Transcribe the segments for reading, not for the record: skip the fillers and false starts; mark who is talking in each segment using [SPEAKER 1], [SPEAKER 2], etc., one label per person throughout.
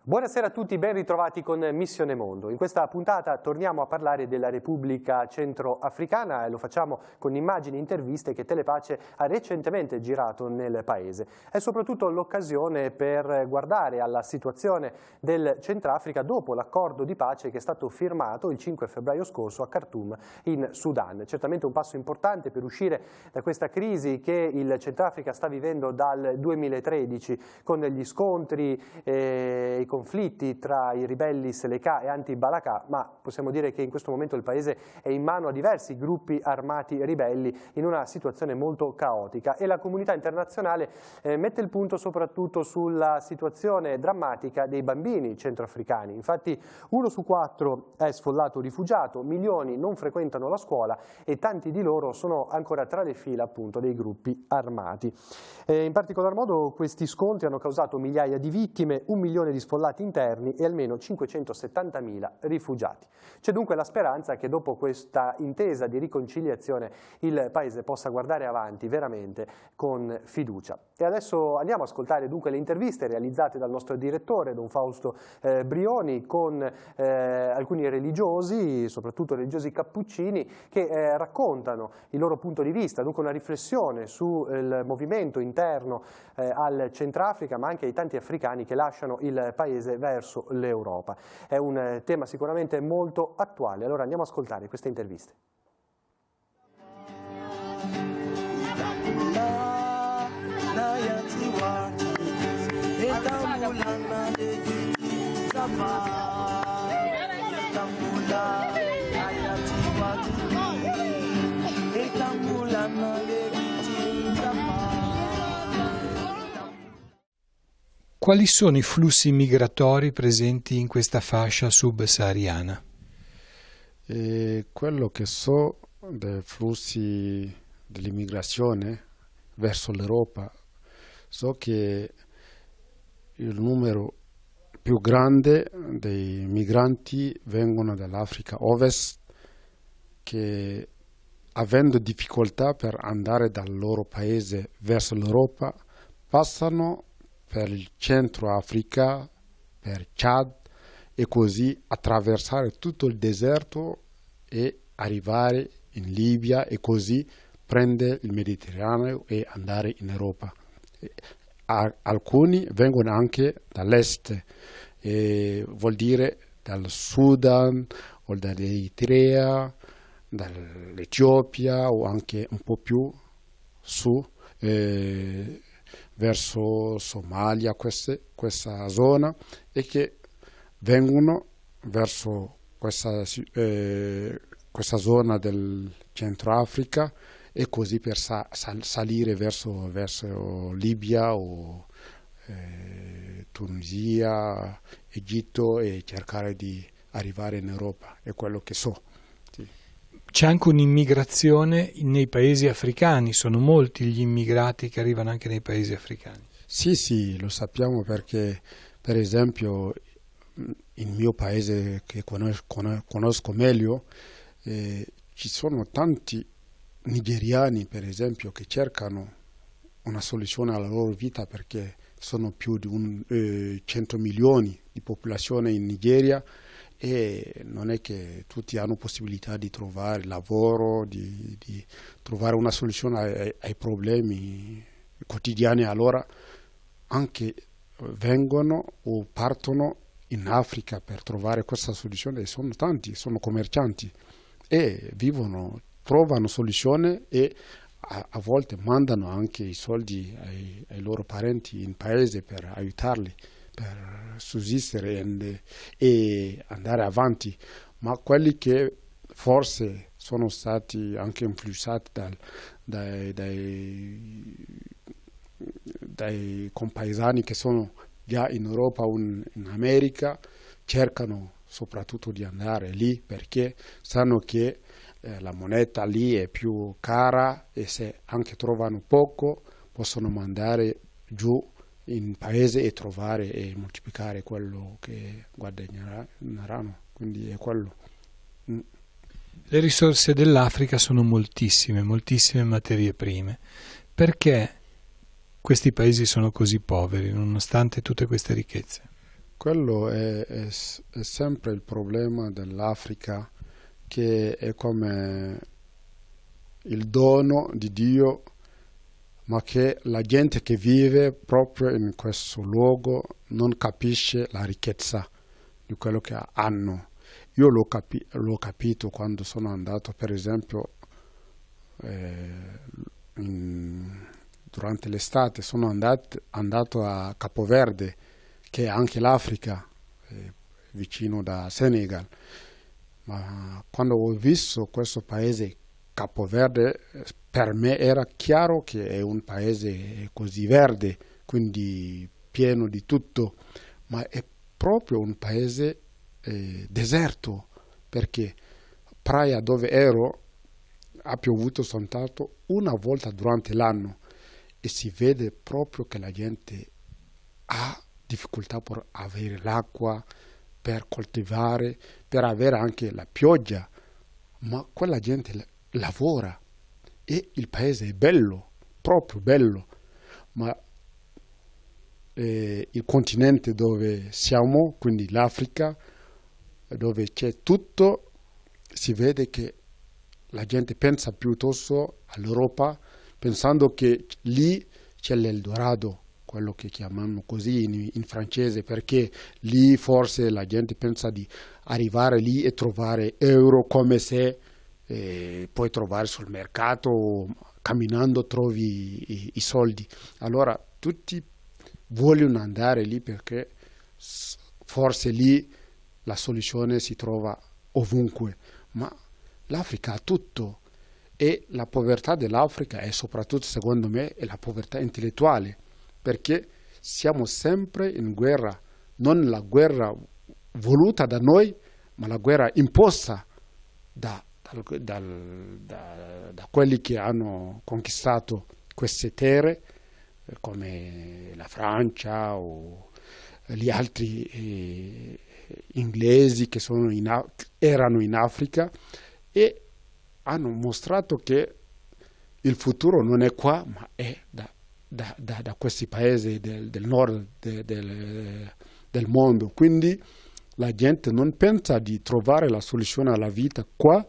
[SPEAKER 1] Buonasera a tutti, ben ritrovati con Missione Mondo. In questa puntata torniamo a parlare della Repubblica Centroafricana e lo facciamo con immagini e interviste che Telepace ha recentemente girato nel paese. È soprattutto l'occasione per guardare alla situazione del Centrafrica dopo l'accordo di pace che è stato firmato il 5 febbraio scorso a Khartoum in Sudan. Certamente un passo importante per uscire da questa crisi che il Centrafrica sta vivendo dal 2013 con gli scontri i conflitti tra i ribelli Seleka e anti-Balaka, ma possiamo dire che in questo momento il paese è in mano a diversi gruppi armati ribelli in una situazione molto caotica e la comunità internazionale mette il punto soprattutto sulla situazione drammatica dei bambini centroafricani. Infatti 1 su 4 è sfollato rifugiato, milioni non frequentano la scuola e tanti di loro sono ancora tra le fila appunto dei gruppi armati. In particolar modo questi scontri hanno causato migliaia di vittime, 1 milione di sfollati interni e almeno 570.000 rifugiati. C'è dunque la speranza che dopo questa intesa di riconciliazione il Paese possa guardare avanti veramente con fiducia. E adesso andiamo a ascoltare dunque le interviste realizzate dal nostro direttore, Don Fausto Brioni, con alcuni religiosi, soprattutto religiosi cappuccini, che raccontano il loro punto di vista, dunque una riflessione sul movimento interno al Centrafrica, ma anche ai tanti africani che lasciano il Paese verso l'Europa. È un tema sicuramente molto attuale, allora andiamo a ascoltare queste interviste.
[SPEAKER 2] Quali sono i flussi migratori presenti in questa fascia subsahariana?
[SPEAKER 3] Quello che so dei flussi dell'immigrazione verso l'Europa, so che il numero più grande dei migranti vengono dall'Africa Ovest, che avendo difficoltà per andare dal loro paese verso l'Europa passano per il centro Africa, per Chad e così attraversare tutto il deserto e arrivare in Libia e così prendere il Mediterraneo e andare in Europa. Alcuni vengono anche dall'est, vuol dire dal Sudan o dall'Eritrea, dall'Etiopia o anche un po' più su verso Somalia, questa zona, e che vengono verso questa zona del Centro Africa e così per salire verso Libia o Tunisia, Egitto e cercare di arrivare in Europa, è quello che so. Sì.
[SPEAKER 2] C'è anche un'immigrazione nei paesi africani, sono molti gli immigrati che arrivano anche nei paesi africani.
[SPEAKER 3] Sì, lo sappiamo perché, per esempio, il mio paese che conosco meglio, ci sono tanti nigeriani, per esempio, che cercano una soluzione alla loro vita perché sono più di 100 milioni di popolazione in Nigeria e non è che tutti hanno possibilità di trovare lavoro, di trovare una soluzione ai problemi quotidiani, allora anche vengono o partono in Africa per trovare questa soluzione. Sono tanti, sono commercianti e trovano soluzione e a volte mandano anche i soldi ai loro parenti in paese per aiutarli per sussistere e andare avanti, ma quelli che forse sono stati anche influenzati dai compaesani che sono già in Europa o in America cercano soprattutto di andare lì perché sanno che la moneta lì è più cara e se anche trovano poco possono mandare giù in paese e trovare e moltiplicare quello che guadagneranno, quindi è quello.
[SPEAKER 2] Le risorse dell'Africa sono moltissime materie prime. Perché questi paesi sono così poveri nonostante tutte queste ricchezze?
[SPEAKER 3] Quello è sempre il problema dell'Africa, che è come il dono di Dio, ma che la gente che vive proprio in questo luogo non capisce la ricchezza di quello che hanno. Io l'ho capito quando sono andato, per esempio, durante l'estate, sono andato a Capoverde, che è anche l'Africa, vicino da Senegal. Ma quando ho visto questo paese Capoverde, per me era chiaro che è un paese così verde, quindi pieno di tutto, ma è proprio un paese deserto, perché Praia, dove ero, ha piovuto soltanto una volta durante l'anno e si vede proprio che la gente ha difficoltà per avere l'acqua, per coltivare, per avere anche la pioggia, ma quella gente lavora e il paese è bello, proprio bello, ma il continente dove siamo, quindi l'Africa, dove c'è tutto, si vede che la gente pensa piuttosto all'Europa, pensando che lì c'è l'Eldorado, quello che chiamano così in francese, perché lì forse la gente pensa di arrivare lì e trovare euro, come se puoi trovare sul mercato, camminando trovi i soldi. Allora tutti vogliono andare lì perché forse lì la soluzione si trova ovunque, ma l'Africa ha tutto, e la povertà dell'Africa è soprattutto, secondo me, è la povertà intellettuale, perché siamo sempre in guerra, non la guerra voluta da noi, ma la guerra imposta da quelli che hanno conquistato queste terre, come la Francia o gli altri inglesi che erano in Africa, e hanno mostrato che il futuro non è qua, ma è da questi paesi del nord del mondo. Quindi la gente non pensa di trovare la soluzione alla vita qua,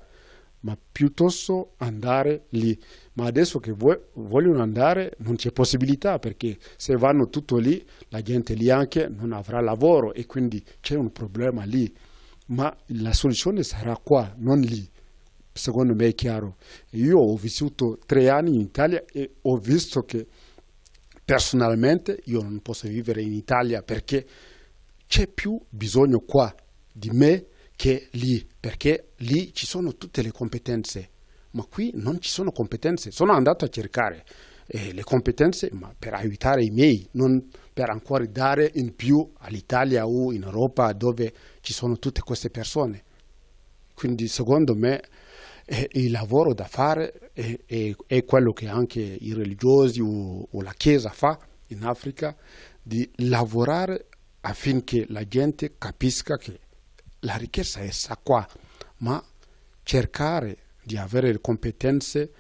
[SPEAKER 3] ma piuttosto andare lì. Ma adesso che vogliono andare non c'è possibilità, perché se vanno tutto lì, la gente lì anche non avrà lavoro, e quindi c'è un problema lì. Ma la soluzione sarà qua, non lì. Secondo me è chiaro. Io ho vissuto 3 anni in Italia e ho visto che personalmente io non posso vivere in Italia, perché c'è più bisogno qua di me che lì, perché lì ci sono tutte le competenze, ma qui non ci sono competenze. Sono andato a cercare le competenze, ma per aiutare i miei, non per ancora dare in più all'Italia o in Europa, dove ci sono tutte queste persone. Quindi secondo me il lavoro da fare è quello che anche i religiosi o la Chiesa fa in Africa, di lavorare affinché la gente capisca che la ricchezza è sta qua, ma cercare di avere le competenze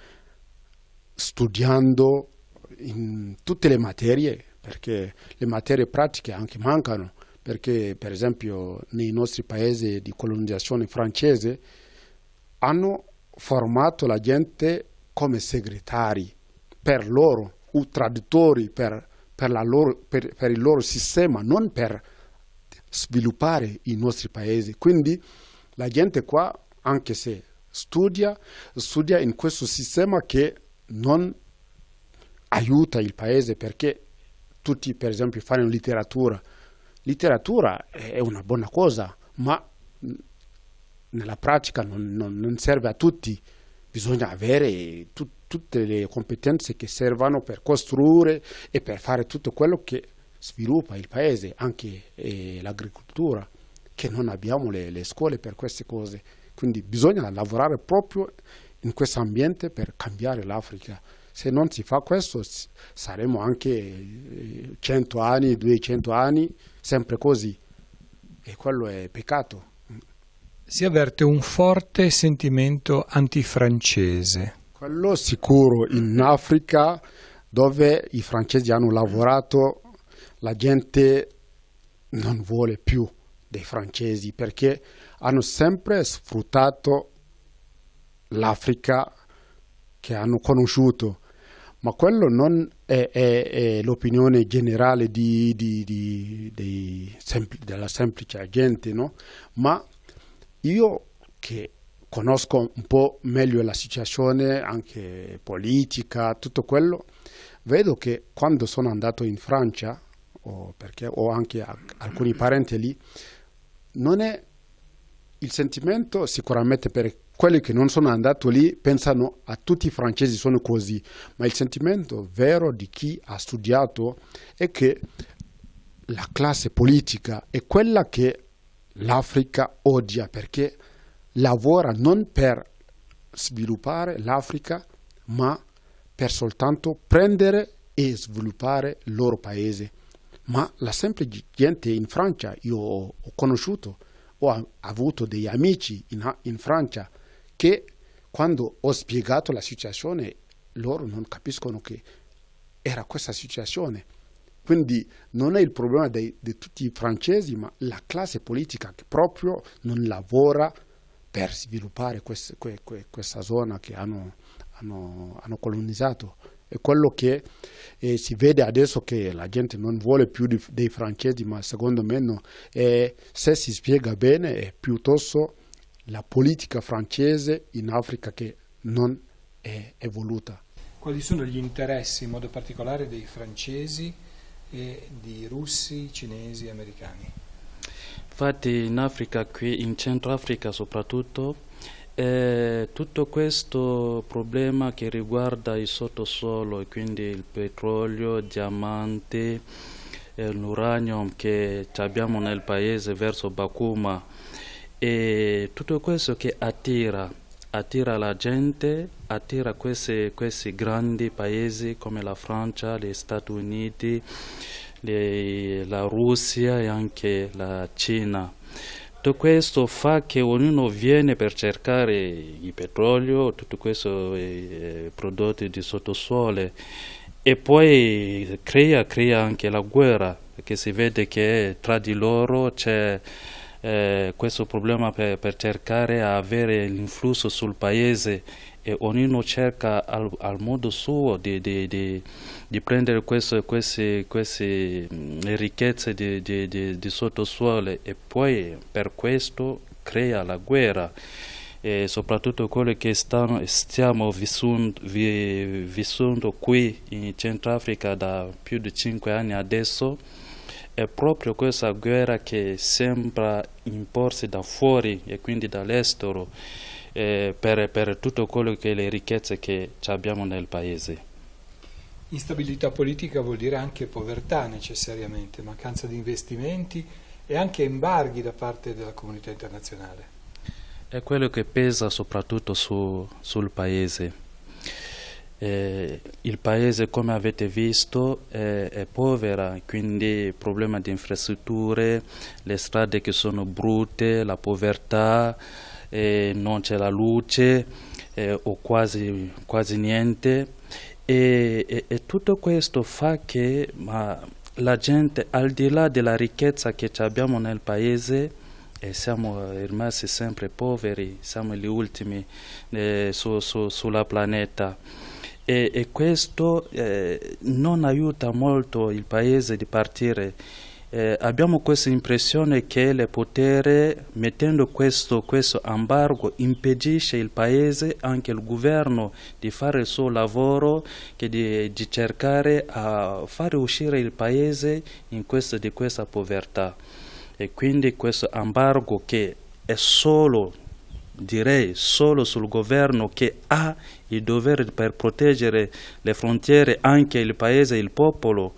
[SPEAKER 3] studiando in tutte le materie, perché le materie pratiche anche mancano, perché per esempio nei nostri paesi di colonizzazione francese hanno formato la gente come segretari per loro, o traduttori per il loro sistema, non per sviluppare i nostri paesi. Quindi la gente qua, anche se studia in questo sistema che non aiuta il paese, perché tutti per esempio fanno letteratura è una buona cosa, ma nella pratica non serve a tutti. Bisogna avere tutte le competenze che servono per costruire e per fare tutto quello che sviluppa il paese, anche l'agricoltura, che non abbiamo le scuole per queste cose. Quindi bisogna lavorare proprio in questo ambiente per cambiare l'Africa. Se non si fa questo saremo anche 100 anni, 200 anni, sempre così, e quello è peccato.
[SPEAKER 2] Si avverte un forte sentimento antifrancese.
[SPEAKER 3] Quello sicuro. In Africa, dove i francesi hanno lavorato, la gente non vuole più dei francesi, perché hanno sempre sfruttato l'Africa che hanno conosciuto, ma quello non è l'opinione generale della semplice gente, no? Ma io che conosco un po' meglio la situazione anche politica, tutto quello, vedo che quando sono andato in Francia, perché ho anche alcuni parenti lì, non è il sentimento sicuramente per quelli che non sono andati lì pensano a tutti i francesi sono così, ma il sentimento vero di chi ha studiato è che la classe politica è quella che l'Africa odia, perché lavora non per sviluppare l'Africa, ma per soltanto prendere e sviluppare il loro paese. Ma la semplice gente in Francia, io ho conosciuto, ho avuto degli amici in Francia che quando ho spiegato la situazione loro non capiscono che era questa situazione. Quindi non è il problema di tutti i francesi, ma la classe politica che proprio non lavora per sviluppare questa zona che hanno colonizzato. È quello che si vede adesso, che la gente non vuole più dei francesi, ma secondo me no. Se si spiega bene è piuttosto la politica francese in Africa che non è evoluta.
[SPEAKER 2] Quali sono gli interessi in modo particolare dei francesi e di russi, cinesi e americani?
[SPEAKER 4] Infatti in Africa, qui in Centro Africa soprattutto, tutto questo problema che riguarda il sottosuolo e quindi il petrolio, il diamante, l'uranio che abbiamo nel paese verso Bakuma, e tutto questo che attira la gente, attira questi grandi paesi come la Francia, gli Stati Uniti, la Russia e anche la Cina. Tutto questo fa che ognuno viene per cercare il petrolio, tutto questo prodotti di sottosuolo, e poi crea anche la guerra, perché si vede che tra di loro c'è questo problema per cercare di avere l'influsso sul paese, e ognuno cerca al modo suo di prendere queste ricchezze di sottosuolo, e poi per questo crea la guerra. E soprattutto quello che stiamo vissando qui in Centrafrica da più di 5 anni adesso, è proprio questa guerra che sembra imporsi da fuori e quindi dall'estero, per tutto quello che le ricchezze che abbiamo nel paese.
[SPEAKER 2] Instabilità politica vuol dire anche povertà necessariamente, mancanza di investimenti e anche embarghi da parte della comunità internazionale.
[SPEAKER 4] È quello che pesa soprattutto sul paese. Il paese, come avete visto, è povera, quindi problema di infrastrutture, le strade che sono brutte, la povertà, non c'è la luce o quasi niente, e tutto questo fa che la gente, al di là della ricchezza che abbiamo nel paese, siamo rimasti sempre poveri, siamo gli ultimi sulla pianeta. E questo non aiuta molto il paese di partire. Abbiamo questa impressione che il potere, mettendo questo embargo, impedisce il paese, anche il governo, di fare il suo lavoro, che di cercare a fare uscire il paese di questa povertà. E quindi questo embargo, che è solo sul governo, che ha il dovere per proteggere le frontiere, anche il paese e il popolo.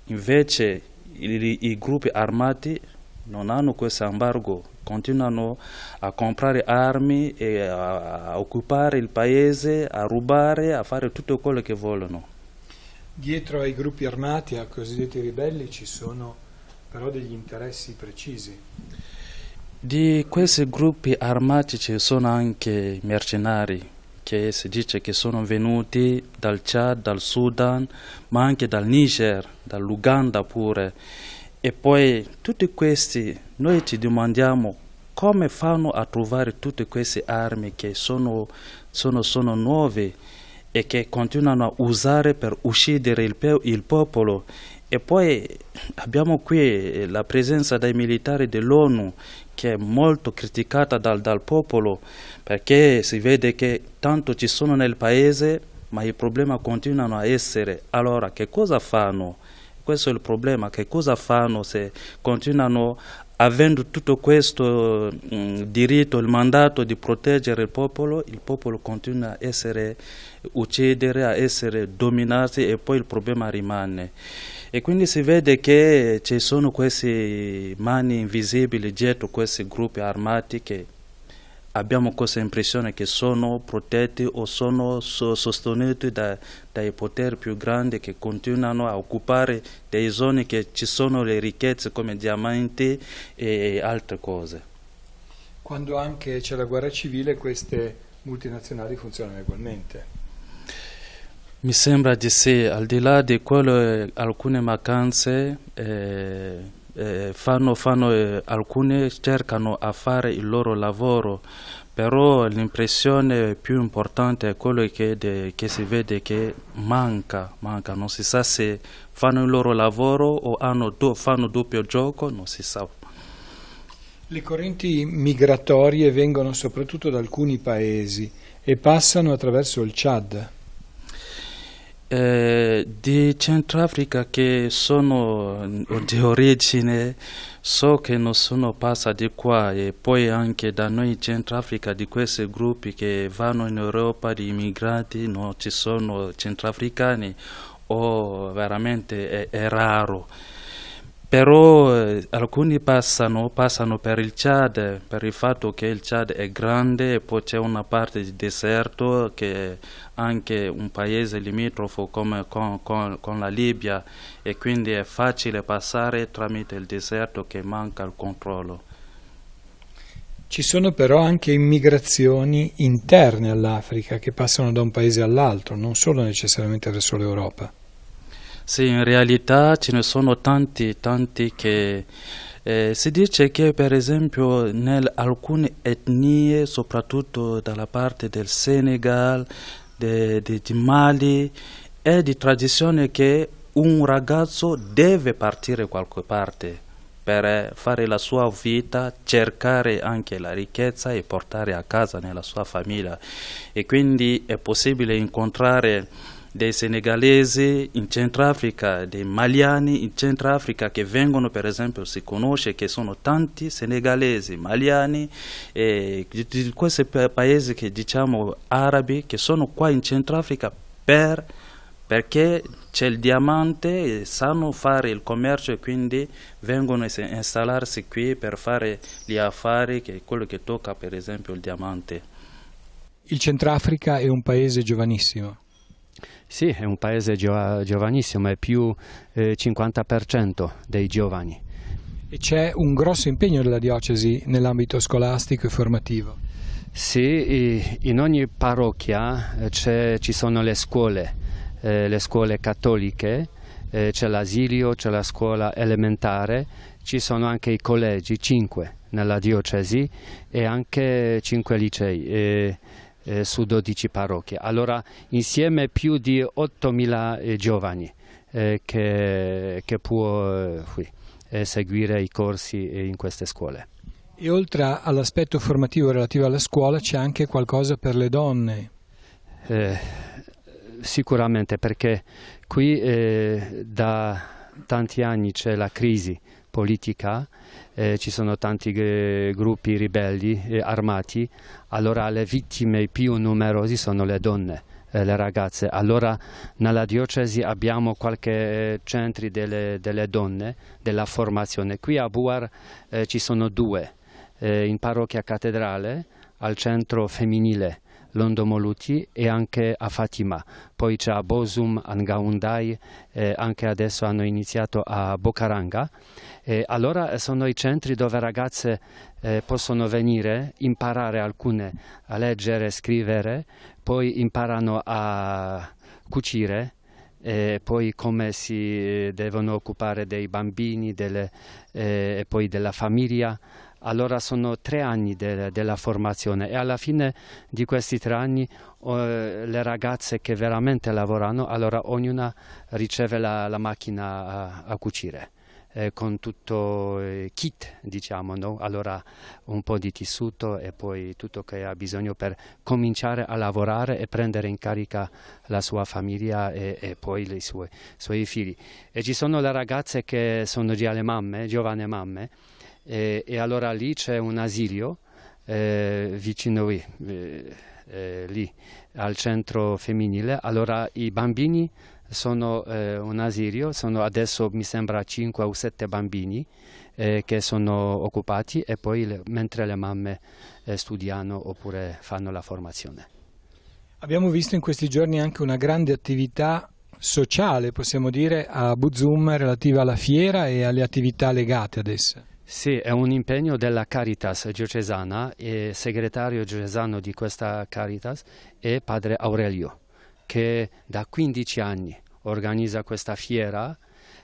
[SPEAKER 4] Invece i gruppi armati non hanno questo embargo, continuano a comprare armi e a occupare il paese, a rubare, a fare tutto quello che vogliono.
[SPEAKER 2] Dietro ai gruppi armati, ai cosiddetti ribelli, ci sono però degli interessi precisi.
[SPEAKER 4] Di questi gruppi armati ci sono anche mercenari, che si dice che sono venuti dal Chad, dal Sudan, ma anche dal Niger, dall'Uganda pure. E poi tutti questi, noi ci domandiamo come fanno a trovare tutte queste armi che sono nuove e che continuano a usare per uccidere il popolo. E poi abbiamo qui la presenza dei militari dell'ONU che è molto criticata dal popolo, perché si vede che tanto ci sono nel paese, ma i problemi continuano a essere. Allora, che cosa fanno? Questo è il problema, che cosa fanno se continuano avendo tutto questo diritto, il mandato di proteggere il popolo continua a essere uccidere, a essere dominato e poi il problema rimane. E quindi si vede che ci sono queste mani invisibili dietro questi gruppi armati che abbiamo questa impressione che sono protetti o sono sostenuti dai poteri più grandi che continuano a occupare delle zone che ci sono le ricchezze come diamanti e altre cose.
[SPEAKER 2] Quando anche c'è la guerra civile queste multinazionali funzionano ugualmente.
[SPEAKER 4] Mi sembra di sì, al di là di quello alcune mancanze alcune cercano a fare il loro lavoro, però l'impressione più importante è quello che si vede che manca, non si sa se fanno il loro lavoro o fanno doppio gioco, non si sa.
[SPEAKER 2] Le correnti migratorie vengono soprattutto da alcuni paesi e passano attraverso il Chad.
[SPEAKER 4] Di Centrafrica che sono di origine so che non sono passati qua e poi anche da noi in Centrafrica di questi gruppi che vanno in Europa di immigrati non ci sono centrafricani o veramente è raro. Però alcuni passano per il Chad per il fatto che il Chad è grande e poi c'è una parte di deserto che è anche un paese limitrofo come con la Libia e quindi è facile passare tramite il deserto che manca il controllo.
[SPEAKER 2] Ci sono però anche immigrazioni interne all'Africa che passano da un paese all'altro, non solo necessariamente verso l'Europa.
[SPEAKER 4] Sì, in realtà ce ne sono tanti che si dice che per esempio in alcune etnie, soprattutto dalla parte del Senegal, di Mali, è di tradizione che un ragazzo deve partire da qualche parte per fare la sua vita, cercare anche la ricchezza e portare a casa nella sua famiglia. E quindi è possibile incontrare dei senegalesi in Centrafrica, dei maliani in Centrafrica che vengono, per esempio, si conosce che sono tanti senegalesi, maliani e di questi paesi che diciamo arabi che sono qua in Centrafrica perché c'è il diamante e sanno fare il commercio e quindi vengono a installarsi qui per fare gli affari, che è quello che tocca per esempio il diamante.
[SPEAKER 2] Il Centrafrica è un paese giovanissimo.
[SPEAKER 5] Sì, è un paese giovanissimo, è più 50% dei giovani.
[SPEAKER 2] E c'è un grosso impegno della diocesi nell'ambito scolastico e formativo.
[SPEAKER 5] Sì, in ogni parrocchia ci sono le scuole cattoliche, c'è l'asilo, c'è la scuola elementare, ci sono anche i collegi, 5 nella diocesi e anche 5 licei. Su 12 parrocchie. Allora insieme più di 8.000 giovani che può seguire i corsi in queste scuole.
[SPEAKER 2] E oltre all'aspetto formativo relativo alla scuola c'è anche qualcosa per le donne?
[SPEAKER 5] Sicuramente, perché qui da tanti anni c'è la crisi politica, ci sono tanti gruppi ribelli armati, allora le vittime più numerose sono le donne, le ragazze. Allora nella diocesi abbiamo qualche centri delle donne, della formazione. Qui a Buar ci sono 2, in parrocchia cattedrale, al centro femminile Londomoluti e anche a Fatima, poi c'è a Bosum, a Ngaundai, anche adesso hanno iniziato a Bocaranga. Allora sono i centri dove ragazze possono venire, imparare alcune a leggere e scrivere, poi imparano a cucire, e poi come si devono occupare dei bambini e poi della famiglia. Allora sono 3 anni della formazione e alla fine di questi 3 anni le ragazze che veramente lavorano, allora ognuna riceve la macchina a cucire. Con tutto il kit, diciamo, no? Allora un po' di tessuto e poi tutto che ha bisogno per cominciare a lavorare e prendere in carica la sua famiglia e poi i suoi figli. E ci sono le ragazze che sono già le mamme, giovani mamme, e allora lì c'è un asilo vicino lì al centro femminile. Allora i bambini sono un asilo, sono adesso mi sembra 5 o 7 bambini che sono occupati e poi mentre le mamme studiano oppure fanno la formazione.
[SPEAKER 2] Abbiamo visto in questi giorni anche una grande attività sociale, possiamo dire, a Buzum relativa alla fiera e alle attività legate ad essa.
[SPEAKER 5] Sì, è un impegno della Caritas diocesana e segretario diocesano di questa Caritas è padre Aurelio, che da 15 anni organizza questa fiera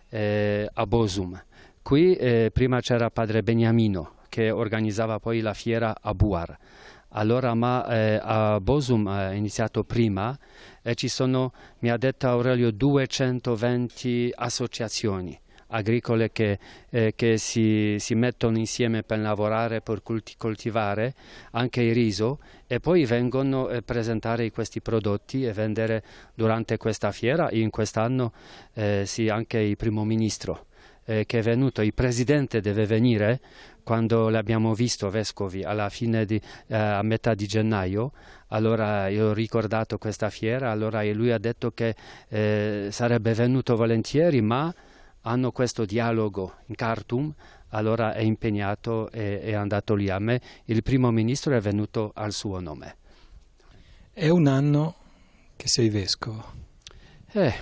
[SPEAKER 5] a Bozum. Qui prima c'era padre Beniamino che organizzava poi la fiera a Buar. Allora, ma a Bozum è iniziato prima e ci sono, mi ha detto Aurelio, 220 associazioni agricole che si mettono insieme per lavorare, per coltivare anche il riso e poi vengono a presentare questi prodotti e vendere durante questa fiera. In quest'anno sì, anche il primo ministro che è venuto, il presidente deve venire quando l'abbiamo visto vescovi alla fine a metà di gennaio. Allora io ho ricordato questa fiera, allora lui ha detto che sarebbe venuto volentieri, ma hanno questo dialogo in Khartoum, allora è impegnato e è andato lì. A me il primo ministro è venuto al suo nome.
[SPEAKER 2] È un anno che sei vescovo.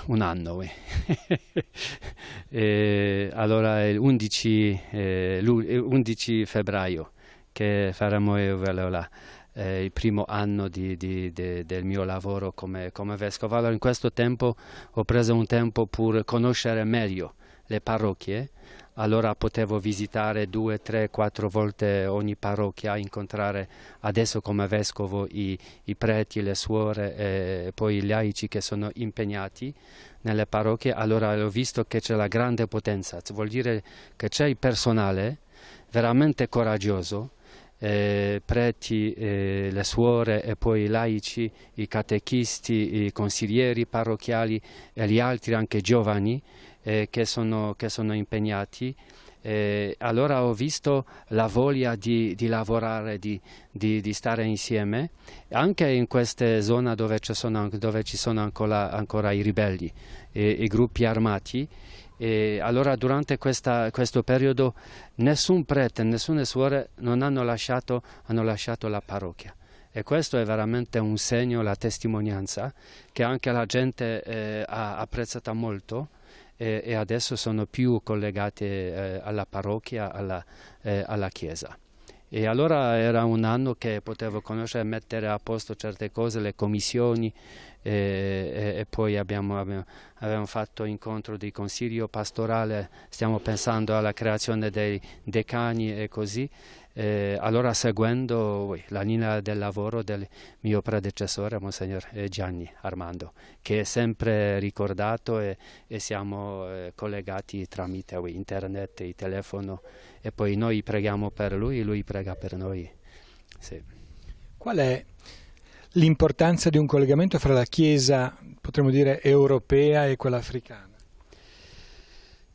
[SPEAKER 5] Un anno. Allora è l'11 febbraio che faremo il primo anno del mio lavoro come vescovo. Allora in questo tempo ho preso un tempo per conoscere meglio le parrocchie, allora potevo visitare 2, 3, 4 volte ogni parrocchia, incontrare adesso come vescovo i preti, le suore e poi i laici che sono impegnati nelle parrocchie. Allora ho visto che c'è la grande potenza, vuol dire che c'è il personale veramente coraggioso, preti, le suore e poi i laici, i catechisti, i consiglieri parrocchiali e gli altri anche giovani che sono impegnati. Allora ho visto la voglia di lavorare, di stare insieme, anche in queste zone dove ci sono ancora i ribelli, i gruppi armati. E allora durante questo periodo nessun prete, nessuna suore non hanno lasciato la parrocchia. E questo è veramente un segno, la testimonianza, che anche la gente ha apprezzato molto e adesso sono più collegati alla parrocchia, alla chiesa. E allora era un anno che potevo conoscere, mettere a posto certe cose, le commissioni, e poi abbiamo fatto incontro di consiglio pastorale, stiamo pensando alla creazione dei decani e così. Allora seguendo la linea del lavoro del mio predecessore, Monsignor Gianni Armando, che è sempre ricordato e siamo collegati tramite internet, il telefono e poi noi preghiamo per lui prega per noi. Sì.
[SPEAKER 2] Qual è l'importanza di un collegamento fra la Chiesa, potremmo dire, europea e quella africana?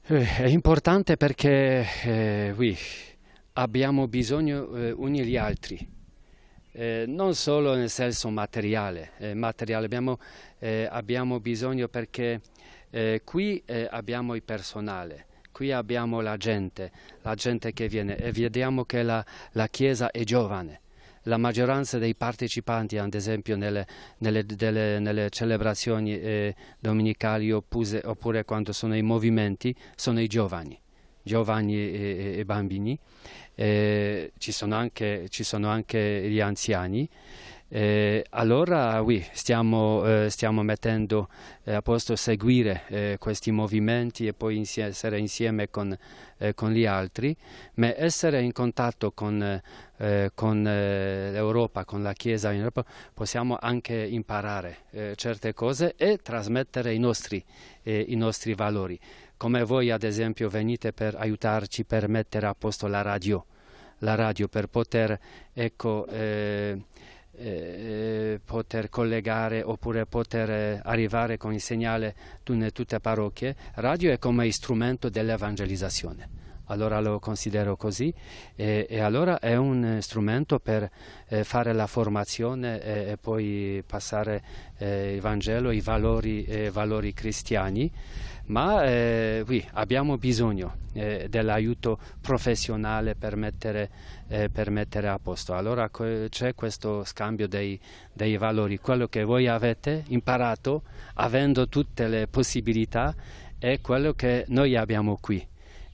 [SPEAKER 5] È importante perché abbiamo bisogno uni gli altri, non solo nel senso materiale, abbiamo bisogno perché qui abbiamo il personale, qui abbiamo la gente che viene e vediamo che la Chiesa è giovane. La maggioranza dei partecipanti, ad esempio nelle celebrazioni domenicali oppure quando sono i movimenti, sono i giovani e bambini. Ci sono anche gli anziani Allora stiamo mettendo a posto seguire questi movimenti e poi essere insieme con gli altri, ma essere in contatto con l'Europa, con la Chiesa in Europa, possiamo anche imparare certe cose e trasmettere i nostri valori. Come voi ad esempio venite per aiutarci per mettere a posto la radio per poter poter collegare oppure poter arrivare con il segnale in tutte le parrocchie. Radio è come strumento dell'evangelizzazione, allora lo considero così, e allora è un strumento per fare la formazione e poi passare il Vangelo, i valori cristiani. Ma abbiamo bisogno dell'aiuto professionale per mettere a posto. Allora c'è questo scambio dei valori. Quello che voi avete imparato, avendo tutte le possibilità, è quello che noi abbiamo qui.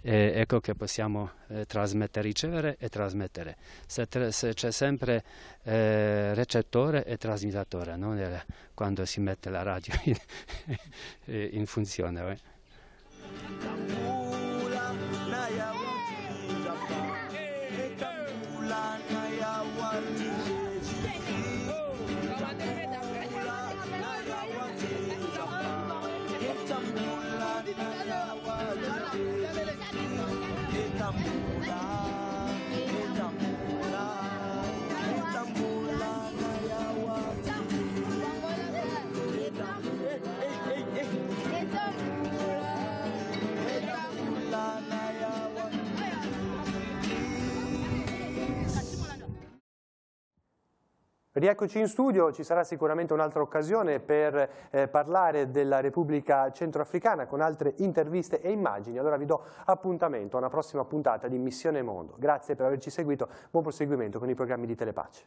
[SPEAKER 5] Ecco che possiamo trasmettere, ricevere e trasmettere. Se c'è sempre recettore e trasmettitore, no? Quando si mette la radio in funzione.
[SPEAKER 1] Rieccoci in studio, ci sarà sicuramente un'altra occasione per parlare della Repubblica Centroafricana con altre interviste e immagini. Allora vi do appuntamento a una prossima puntata di Missione Mondo. Grazie per averci seguito, buon proseguimento con i programmi di Telepace.